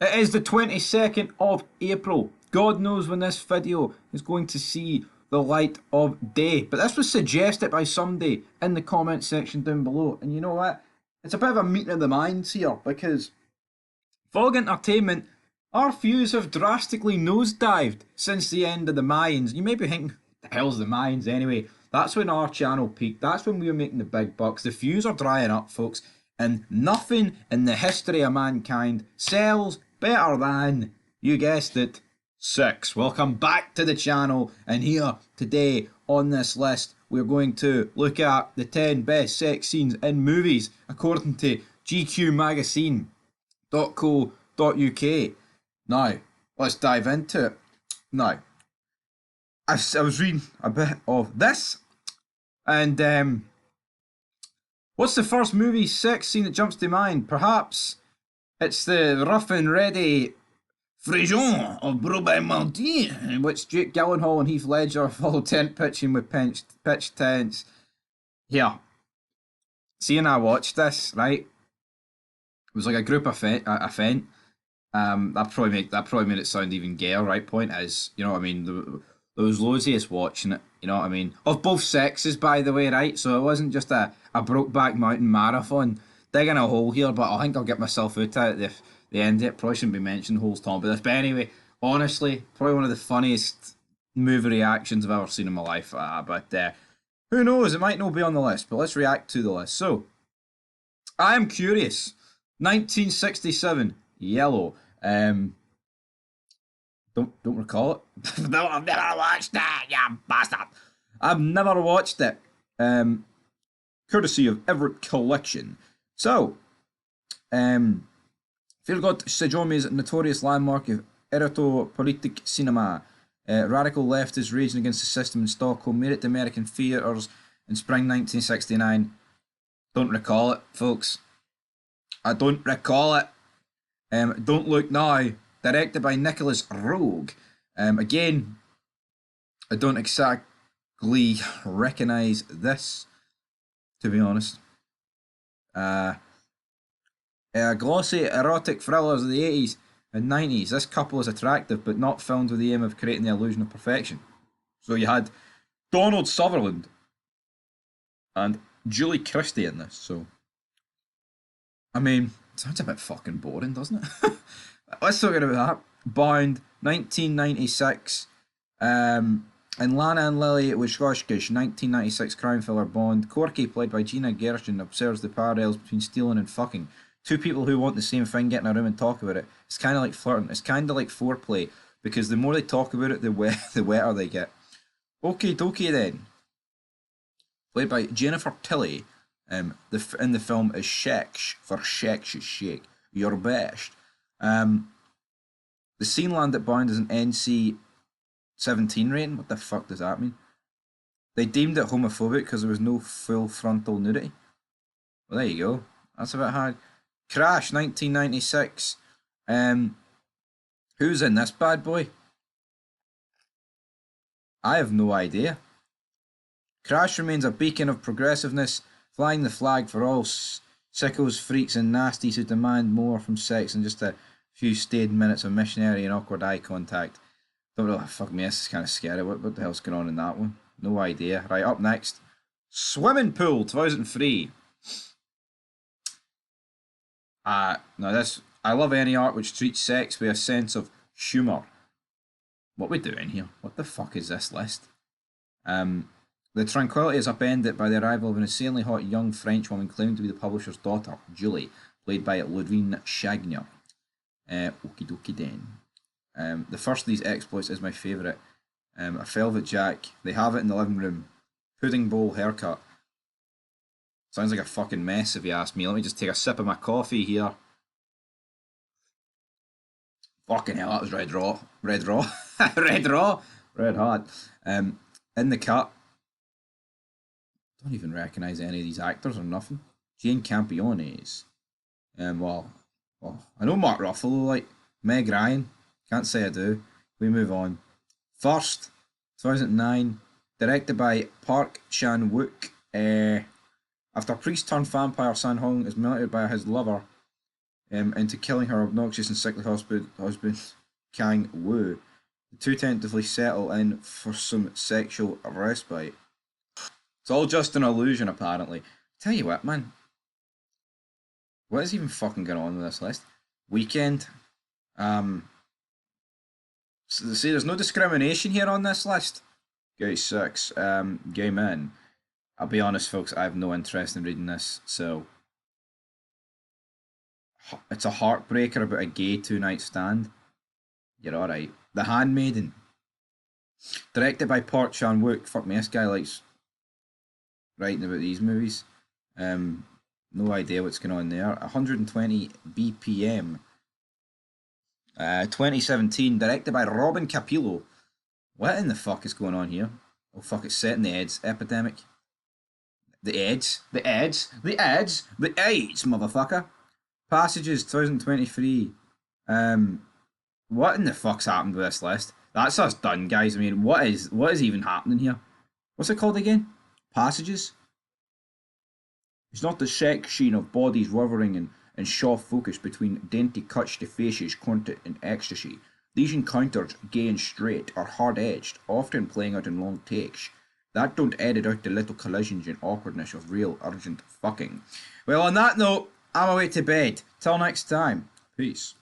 It is the 22nd of April. God knows when this video is going to see the light of day. But this was suggested by somebody in the comment section down below. And you know what? It's a bit of a meeting of the minds here because Fog Entertainment, our views have drastically nosedived since the end of the Mayans. You may be thinking, the hell's the Mayans anyway? That's when our channel peaked. That's when we were making the big bucks. The views are drying up, folks. And nothing in the history of mankind sells better than, you guessed it, sex. Welcome back to the channel. And here today on this list, we're going to look at the 10 best sex scenes in movies according to gqmagazine.co.uk. Now, let's dive into it. Now, I was reading a bit of this, and what's the first movie sex scene that jumps to mind? Perhaps it's the rough and ready Frijon of Brokeback Mountain, in which Jake Gyllenhaal and Heath Ledger follow tent pitching with pitch tents. Here, seeing I watched this, right? It was like a group event. That probably made it sound even gayer. Right? Point is, you know what I mean. There was loads of us watching it. You know what I mean, of both sexes, by the way, right? So it wasn't just a Brokeback Mountain marathon. Digging a hole here, but I think I'll get myself out at the end of it. Probably shouldn't be mentioning holes talking about this, but anyway, honestly, probably one of the funniest movie reactions I've ever seen in my life. But who knows? It might not be on the list, but let's react to the list. So, I am curious. 1967, Yellow. Don't recall it. No, I've never watched it, you bastard. I've never watched it. Courtesy of Everett Collection. So, Feargod Sejome is a notorious landmark of erotopolitic cinema. Radical leftists raging against the system in Stockholm made it to American theatres in spring 1969. Don't recall it, folks. I don't recall it. Don't Look Now, directed by Nicholas Roeg. Again, I don't exactly recognise this, to be honest. Glossy erotic thrillers of the 80s and 90s. This couple is attractive, but not filmed with the aim of creating the illusion of perfection. So you had Donald Sutherland and Julie Christie in this. So, I mean, it sounds a bit fucking boring, doesn't it? Let's talk about that. Bound, 1996. And Lana and Lily Wachowski's 1996 crime thriller Bond. Corky, played by Gina Gershon, observes the parallels between stealing and fucking. Two people who want the same thing get in a room and talk about it. It's kind of like flirting. It's kind of like foreplay, because the more they talk about it, the wetter they get. Okie dokie then. Played by Jennifer Tilly. In the film is Sheksh, for Sheksh Shake. Your best. The scene landed Bound as an NC-17 rating. What the fuck does that mean? They deemed it homophobic because there was no full frontal nudity. Well, there you go. That's a bit hard. Crash, 1996. Who's in this bad boy? I have no idea. Crash remains a beacon of progressiveness, flying the flag for all sickos, freaks, and nasties who demand more from sex than just a few staid minutes of missionary and awkward eye contact. Don't know. Fuck me, this is kind of scary. What the hell's going on in that one? No idea. Right, up next, Swimming Pool, 2003. Now this, I love any art which treats sex with a sense of humour. What we doing here? What the fuck is this list? The tranquility is upended by the arrival of an insanely hot young French woman claiming to be the publisher's daughter, Julie, played by Ludwine Chagnon. Okie dokie then. The first of these exploits is my favourite. A velvet jack. They have it in the living room. Pudding bowl haircut. Sounds like a fucking mess if you ask me. Let me just take a sip of my coffee here. Fucking hell, that was red raw. Red raw. Red raw. Red hot. In the cut. Don't even recognise any of these actors or nothing. Jane Campione's. Well, I know Mark Ruffalo, like Meg Ryan. Can't say I do. We move on. First, 2009. Directed by Park Chan-wook. After priest turned vampire San Hong is murdered by his lover, into killing her obnoxious and sickly husband Kang Woo. The two tentatively settle in for some sexual respite. It's all just an illusion, apparently. Tell you what, man. What is even fucking going on with this list? Weekend. See, there's no discrimination here on this list. Gay 6. Gay men. I'll be honest, folks, I have no interest in reading this, so. It's a heartbreaker about a gay two-night stand. You're alright. The Handmaiden. Directed by Park Chan-wook. Fuck me, this guy likes writing about these movies. No idea what's going on there. 120 BPM. 2017. Directed by Robin Capillo. What in the fuck is going on here? Oh fuck, it's set in the AIDS epidemic. The AIDS? The AIDS? The AIDS? The AIDS, motherfucker! Passages 2023. What in the fuck's happened with this list? That's us done, guys. I mean, what is even happening here? What's it called again? Passages? It's not the sex scene of bodies revering in soft focus between dainty cuts to faces content in ecstasy. These encounters, gay and straight, are hard-edged, often playing out in long takes that don't edit out the little collisions and awkwardness of real urgent fucking. Well, on that note, I'm away to bed. Till next time. Peace.